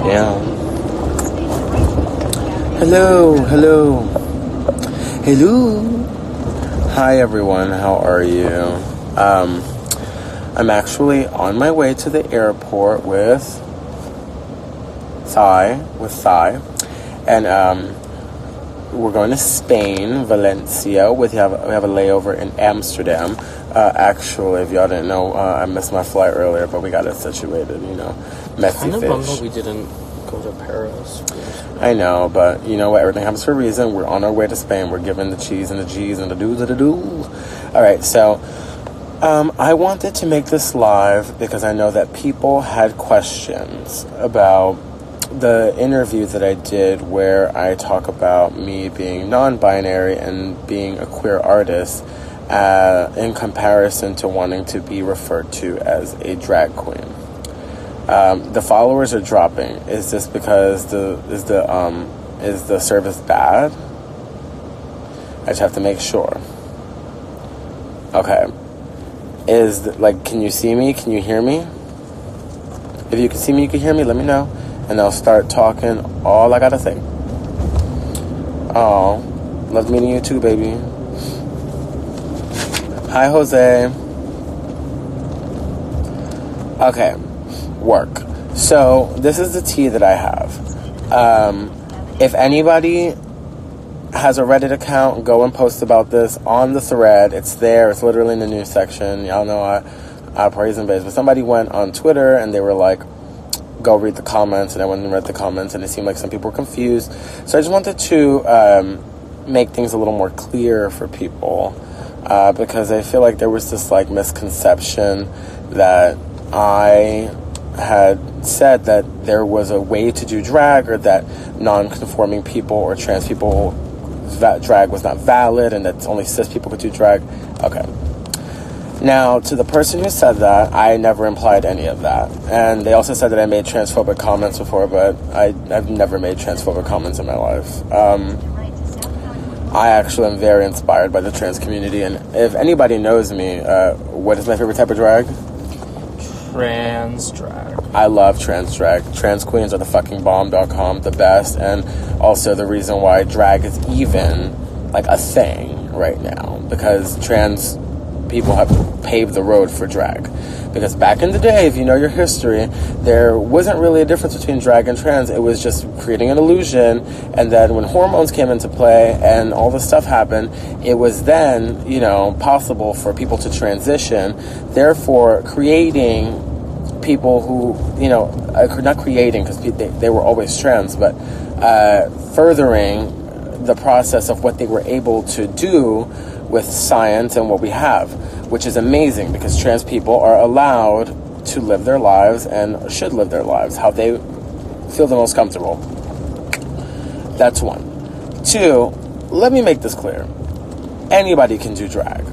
Yeah. Hello. Hi everyone, how are you? I'm actually on my way to the airport with Thai, and we're going to Spain, Valencia. We have a layover in Amsterdam. Actually, if y'all didn't know, I missed my flight earlier, but we got it situated. Messy kind of fish. bummed that we didn't go to Paris. I know, but you know what? Everything happens for a reason. We're on our way to Spain. We're given the cheese and the G's and the do's and the do's. All right, so I wanted to make this live because I know that people had questions about the interview that I did where I talk about me being non-binary and being a queer artist in comparison to wanting to be referred to as a drag queen. The followers are dropping. Is this because is the service bad? I just have to make sure. Okay. Can you see me? Can you hear me? If you can see me, you can hear me, let me know. And I'll start talking all I gotta say. Oh, love meeting you too, baby. Hi, Jose. Okay, work. So, this is the tea that I have. If anybody has a Reddit account, go and post about this on the thread. It's there. It's literally in the news section. Y'all know I praise and base. But somebody went on Twitter and they were like, go read the comments, and I went and read the comments, and it seemed like some people were confused. So I just wanted to make things a little more clear for people, because I feel like there was this misconception that I had said that there was a way to do drag, or that non-conforming people or trans people drag was not valid, and that only cis people could do drag. Okay. Now, to the person who said that, I never implied any of that. And they also said that I made transphobic comments before, but I've never made transphobic comments in my life. I actually am very inspired by the trans community, and if anybody knows me, what is my favorite type of drag? Trans drag. I love trans drag. Trans queens are the fucking bomb.com, the best, and also the reason why drag is even a thing right now, because trans people have paved the road for drag. Because back in the day, if you know your history, there wasn't really a difference between drag and trans. It was just creating an illusion, and then when hormones came into play and all this stuff happened, it was then, possible for people to transition, therefore creating people who, not creating, because they were always trans, but furthering the process of what they were able to do with science and what we have, which is amazing, because trans people are allowed to live their lives and should live their lives how they feel the most comfortable. That's one. Two, let me make this clear. Anybody can do drag.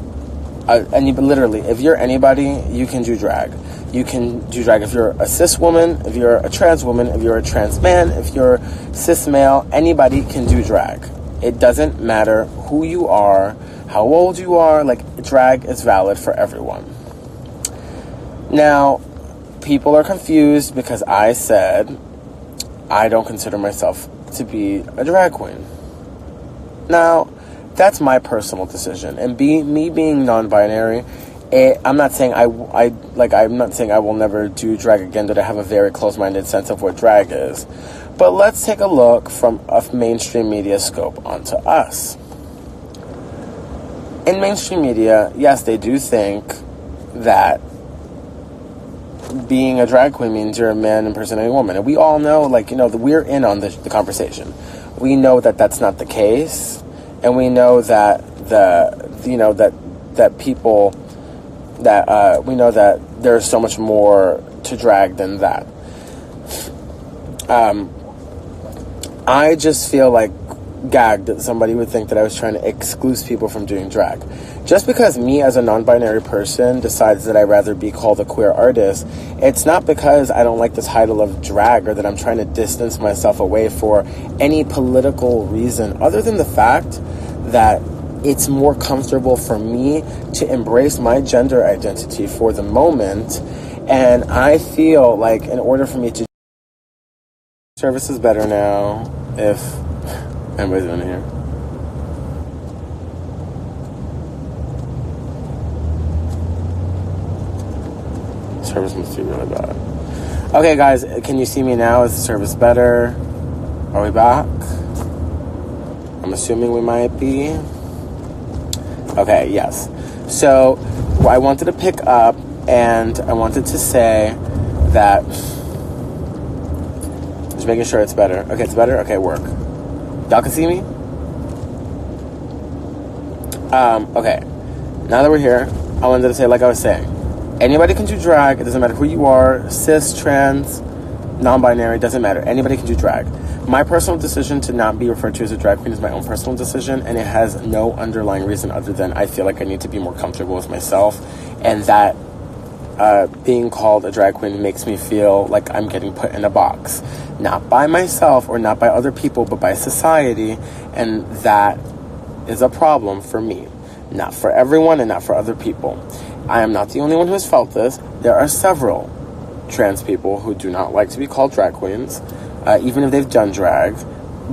Literally, if you're anybody, you can do drag. You can do drag if you're a cis woman, if you're a trans woman, if you're a trans man, if you're cis male, anybody can do drag. It doesn't matter who you are, how old you are, drag is valid for everyone. Now, people are confused because I said I don't consider myself to be a drag queen. Now, that's my personal decision, and me being non-binary, I'm not saying I'm not saying I will never do drag again, that I have a very close-minded sense of what drag is. But let's take a look from a mainstream media scope onto us. In mainstream media, yes, they do think that being a drag queen means you're a man impersonating a woman. And we all know, we're in on the conversation. We know that that's not the case. And we know that we know that there's so much more to drag than that. I just feel gagged that somebody would think that I was trying to exclude people from doing drag. Just because me as a non-binary person decides that I'd rather be called a queer artist, it's not because I don't like the title of drag, or that I'm trying to distance myself away for any political reason, other than the fact that it's more comfortable for me to embrace my gender identity for the moment. And I feel in order for me to Service is better now if anybody's in here. Service must be really bad. Okay, guys, can you see me now? Is the service better? Are we back? I'm assuming we might be. Okay, yes. So, I wanted to pick up, and I wanted to say that... Just making sure it's better. Okay, it's better? Okay, work. Y'all can see me? Okay. Now that we're here, I wanted to say, like I was saying, anybody can do drag. It doesn't matter who you are, cis, trans, non-binary, doesn't matter. Anybody can do drag. My personal decision to not be referred to as a drag queen is my own personal decision, and it has no underlying reason other than I feel like I need to be more comfortable with myself, and that being called a drag queen makes me feel like I'm getting put in a box. Not by myself or not by other people, but by society, and that is a problem for me. Not for everyone and not for other people. I am not the only one who has felt this. There are several trans people who do not like to be called drag queens, even if they've done drag,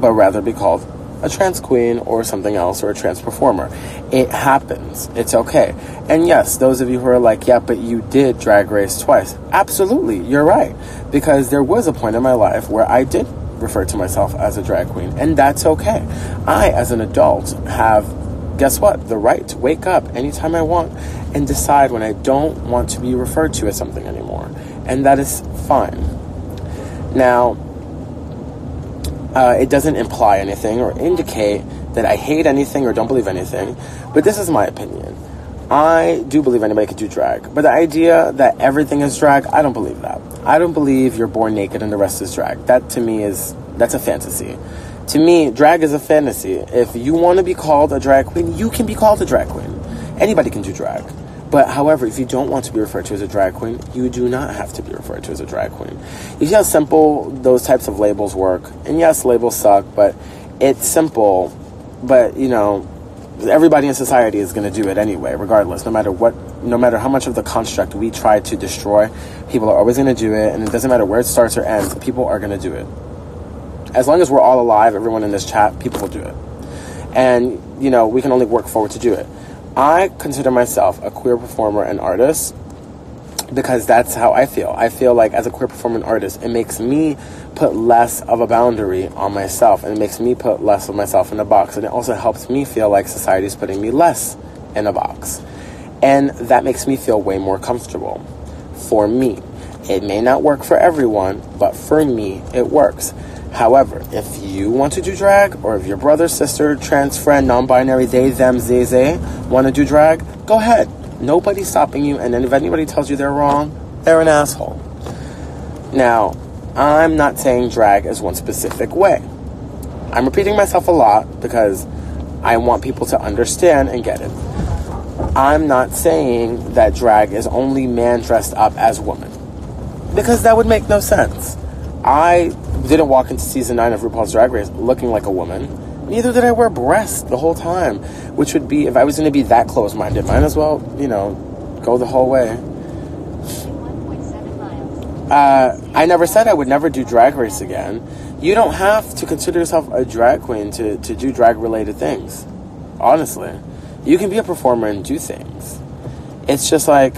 but rather be called a trans queen or something else, or a trans performer. It happens. It's okay. And yes, those of you who are like, yeah, but you did Drag Race twice. Absolutely, you're right. Because there was a point in my life where I did refer to myself as a drag queen, and that's okay. I, as an adult, have, guess what, the right to wake up anytime I want and decide when I don't want to be referred to as something anymore. And that is fine. Now, it doesn't imply anything or indicate that I hate anything or don't believe anything, but this is my opinion. I do believe anybody can do drag, but the idea that everything is drag, I don't believe that. I don't believe you're born naked and the rest is drag. That to me that's a fantasy. To me, drag is a fantasy. If you want to be called a drag queen, you can be called a drag queen. Anybody can do drag. But however, if you don't want to be referred to as a drag queen, you do not have to be referred to as a drag queen. You see how simple those types of labels work? And yes, labels suck, but it's simple. But, you know, everybody in society is going to do it anyway, regardless. No matter how much of the construct we try to destroy, people are always going to do it. And it doesn't matter where it starts or ends, people are going to do it. As long as we're all alive, everyone in this chat, people will do it. And, you know, we can only work forward to do it. I consider myself a queer performer and artist because that's how I feel. I feel like as a queer performer and artist, it makes me put less of a boundary on myself, and it makes me put less of myself in a box, and it also helps me feel like society is putting me less in a box. And that makes me feel way more comfortable. For me, it may not work for everyone, but for me, it works. However, if you want to do drag, or if your brother, sister, trans friend, non-binary, they, them, they want to do drag, go ahead. Nobody's stopping you, and then if anybody tells you they're wrong, they're an asshole. Now, I'm not saying drag is one specific way. I'm repeating myself a lot because I want people to understand and get it. I'm not saying that drag is only man dressed up as woman, because that would make no sense. I didn't walk into season 9 of RuPaul's Drag Race looking like a woman. Neither did I wear breasts the whole time, which would be, if I was going to be that close-minded, might as well, you know, go the whole way. 1.7 miles. I never said I would never do Drag Race again. You don't have to consider yourself a drag queen to do drag-related things. Honestly. You can be a performer and do things. It's just like,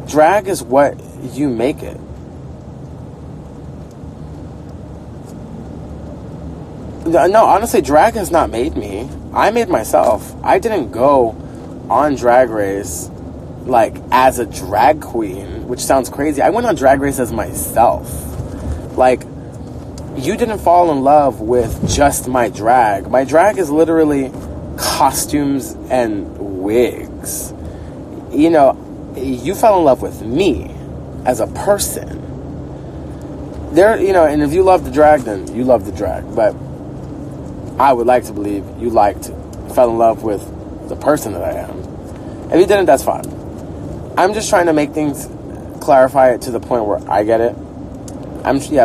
drag is what you make it. No, honestly, drag has not made me. I made myself. I didn't go on Drag Race, like, as a drag queen, which sounds crazy. I went on Drag Race as myself. Like, you didn't fall in love with just my drag. My drag is literally costumes and wigs. You know, you fell in love with me as a person. There, you know, and if you love the drag, then you love the drag. But I would like to believe you fell in love with the person that I am. If you didn't, that's fine. I'm just trying to make things, clarify it to the point where I get it.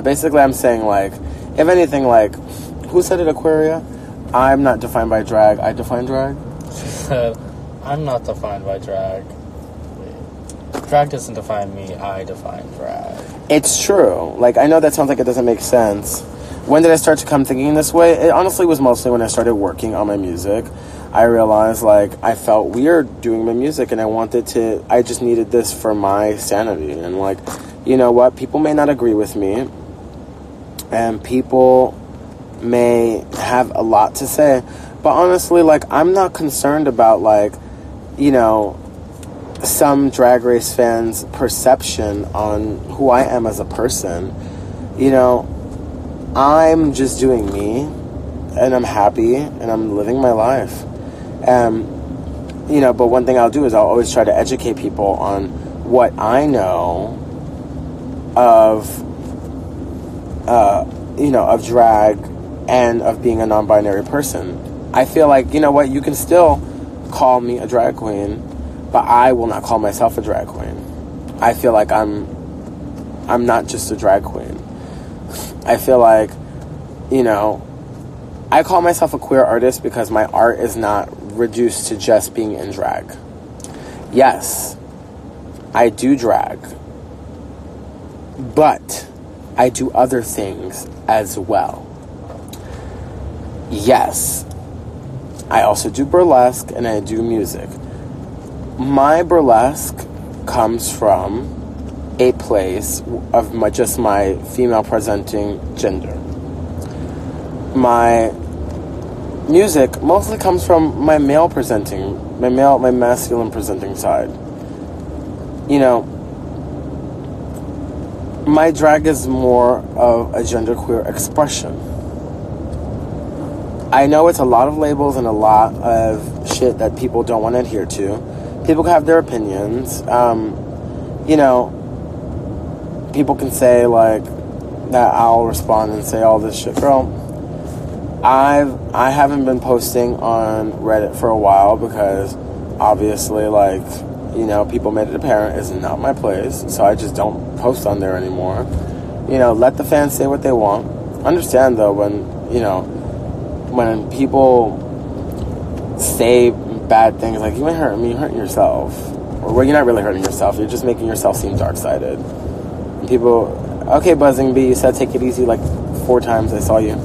Basically I'm saying, like, if anything, like, who said it, Aquaria? I'm not defined by drag, I define drag. I'm not defined by drag. Drag doesn't define me, I define drag. It's true. Like, I know that sounds like it doesn't make sense. When did I start to come thinking this way? It honestly was mostly when I started working on my music. I realized, like, I felt weird doing my music, and I just needed this for my sanity. And, like, you know what? People may not agree with me, and people may have a lot to say, but honestly, like, I'm not concerned about, like, you know, some Drag Race fans' perception on who I am as a person. You know, I'm just doing me, and I'm happy, and I'm living my life. You know, but one thing I'll do is I'll always try to educate people on what I know of, you know, of drag and of being a non-binary person. I feel like, you know what, you can still call me a drag queen, but I will not call myself a drag queen. I feel like I'm not just a drag queen. I feel like, you know, I call myself a queer artist because my art is not reduced to just being in drag. Yes, I do drag, but I do other things as well. Yes, I also do burlesque and I do music. My burlesque comes from a place of my female presenting gender. My music mostly comes from my my masculine presenting side. You know, my drag is more of a genderqueer expression. I know it's a lot of labels and a lot of shit that people don't want to adhere to. People can have their opinions. You know, people can say, like, that I'll respond and say all this shit. Girl, I haven't been posting on Reddit for a while because obviously, like, you know, people made it apparent it's not my place, so I just don't post on there anymore. You know, let the fans say what they want. Understand, though, when, you know, when people say bad things, like, you ain't hurting me, you're hurting yourself. Or, well, you're not really hurting yourself, you're just making yourself seem dark-sided. And people, okay, Buzzing Bee, you said take it easy like 4 times, I saw you.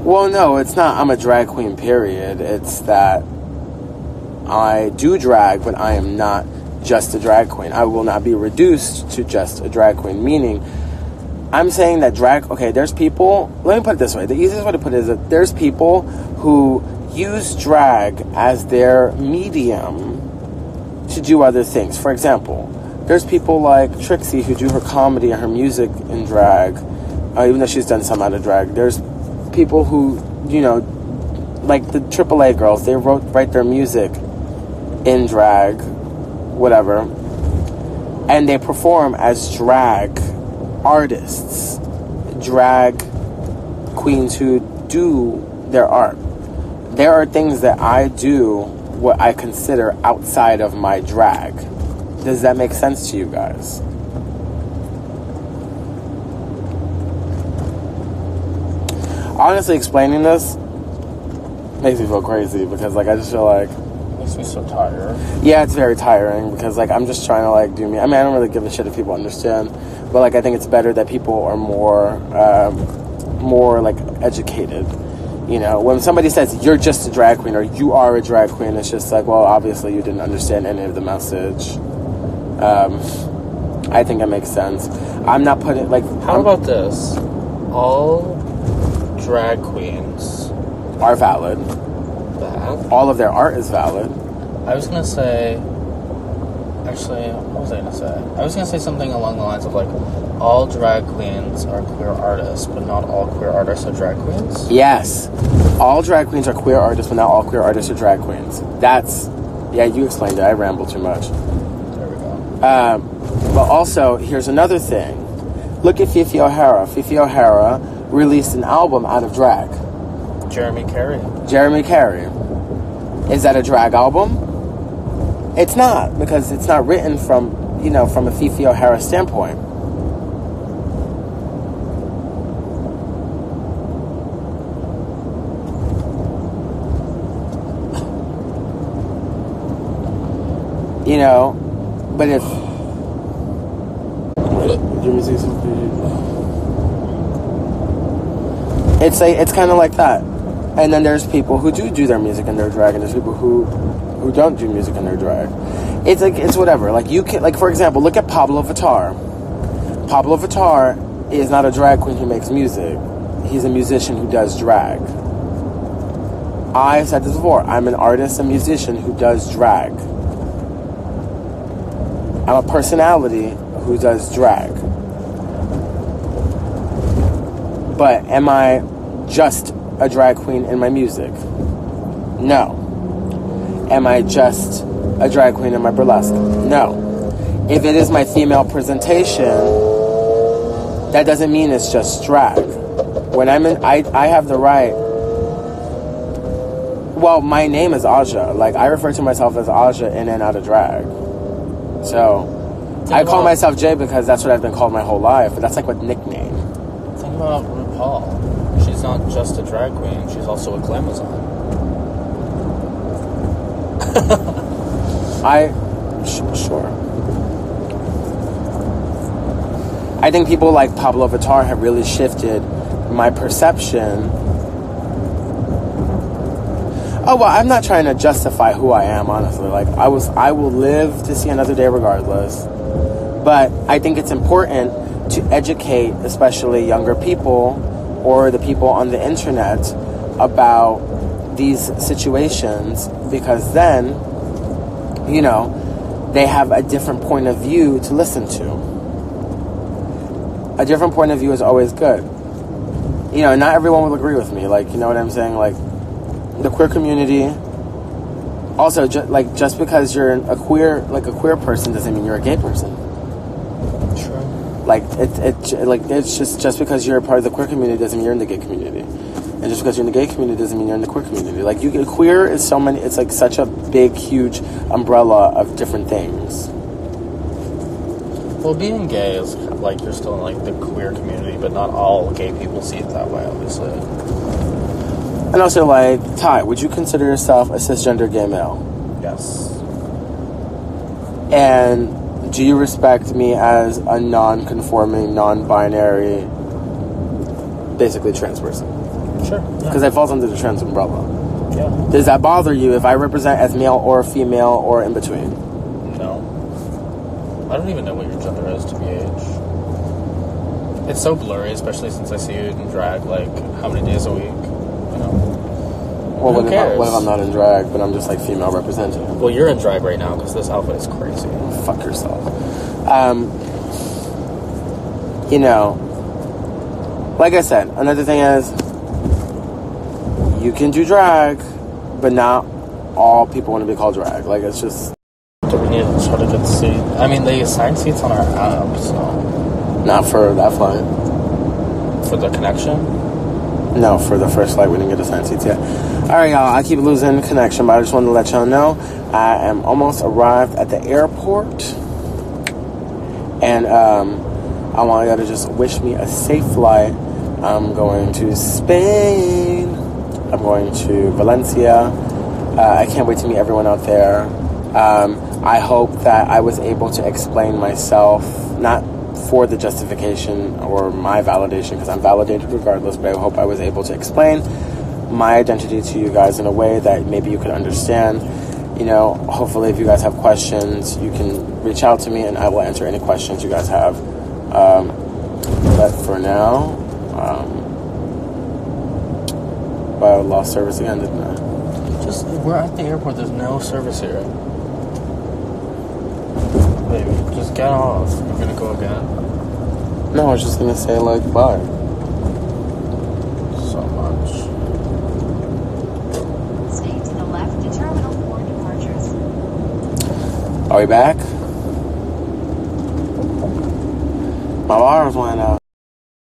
Well, no, it's not I'm a drag queen, period. It's that I do drag, but I am not just a drag queen. I will not be reduced to just a drag queen, meaning I'm saying that drag, okay, there's people, let me put it this way, the easiest way to put it is that there's people who use drag as their medium to do other things. For example, there's people like Trixie who do her comedy and her music in drag, even though she's done some out of drag. There's people who, you know, like the AAA girls, they write their music in drag, whatever, and they perform as drag artists, drag queens who do their art. There are things that I do what I consider outside of my drag. Does that make sense to you guys? Honestly, explaining this makes me feel crazy because, like, I just feel like Makes me so tired. yeah, it's very tiring because, like, I'm just trying to, like, do me. I mean, I don't really give a shit if people understand, but, like, I think it's better that people are more like educated. You know, when somebody says you're just a drag queen or you are a drag queen, it's just like, well, obviously you didn't understand any of the message. I think it makes sense. I'm not putting, like, How about this? All drag queens are valid. that. All of their art is valid. I was gonna say. Actually, what was I gonna say? I was gonna say something along the lines of, like, all drag queens are queer artists, but not all queer artists are drag queens. Yes. All drag queens are queer artists, but not all queer artists are drag queens. That's, yeah, you explained it. I ramble too much. There we go. But also, here's another thing. Look at Fifi O'Hara. Fifi O'Hara released an album out of drag. Jeremy Carey. Jeremy Carey. Is that a drag album? It's not, because it's not written from, you know, from a Fifi O'Hara standpoint. You know, but if Your music is so pretty. It's kind of like that. And then there's people who do their music in their drag, and there's people who don't do music in their drag. It's like, it's whatever. Like, you can, like, for example, look at Pablo Vittar. Pablo Vittar is not a drag queen who makes music. He's a musician who does drag. I said this before. I'm an artist and musician who does drag. I'm a personality who does drag. But am I just a drag queen in my music? No. Am I just a drag queen in my burlesque? No. If it is my female presentation, that doesn't mean it's just drag. When I'm in, I have the right. Well, my name is Aja. Like, I refer to myself as Aja in and out of drag. So, I call myself Jay because that's what I've been called my whole life. But that's like what nickname. Think about RuPaul. She's not just a drag queen. She's also a glamazon. Sure. I think people like Pablo Vittar have really shifted my perception. Oh, well, I'm not trying to justify who I am, honestly. Like, I will live to see another day regardless. But I think it's important to educate, especially younger people or the people on the internet, about these situations, because then, you know, they have a different point of view to listen to. A different point of view is always good. You know, not everyone will agree with me. Like, you know what I'm saying? Like, the queer community. Also, just because you're a queer person doesn't mean you're a gay person. True. Like, it's just because you're a part of the queer community doesn't mean you're in the gay community. And just because you're in the gay community doesn't mean you're in the queer community. Like, queer is so many. It's like such a big, huge umbrella of different things. Well, being gay is like you're still in like the queer community, but not all gay people see it that way, obviously. And also, like, Ty, would you consider yourself a cisgender gay male? Yes. And do you respect me as a non-conforming, non-binary, basically trans person? Sure. Because it falls under the trans umbrella. Yeah. Does that bother you if I represent as male or female or in between? No. I don't even know what your gender is, to BH. It's so blurry, especially since I see you in drag, like, how many days a week? You know? Well, Who cares? What if I'm not in drag, but I'm just, like, female representing? Well, you're in drag right now, because this outfit is crazy. Fuck yourself. You know, like I said, another thing is, you can do drag, but not all people want to be called drag. Like, it's just... Do we need to try to get seats? I mean, they assign seats on our app, so... Not for that flight. For the connection? No, for the first flight, we didn't get assigned seats yet. Alright, y'all, I keep losing connection, but I just wanted to let y'all know I am almost arrived at the airport. And, I want y'all to just wish me a safe flight. I'm going to Spain. I'm going to Valencia. I can't wait to meet everyone out there. I hope that I was able to explain myself, not for the justification or my validation, because I'm validated regardless, but I hope I was able to explain my identity to you guys in a way that maybe you could understand. You know, hopefully if you guys have questions, you can reach out to me and I will answer any questions you guys have. But for now, I lost service again, didn't I? We're at the airport, there's no service here. Baby, just get off. You're gonna go again? No, I was just gonna say, like, bye. So much. Stay to the left to Terminal 4 departures. Are we back? My bars went out.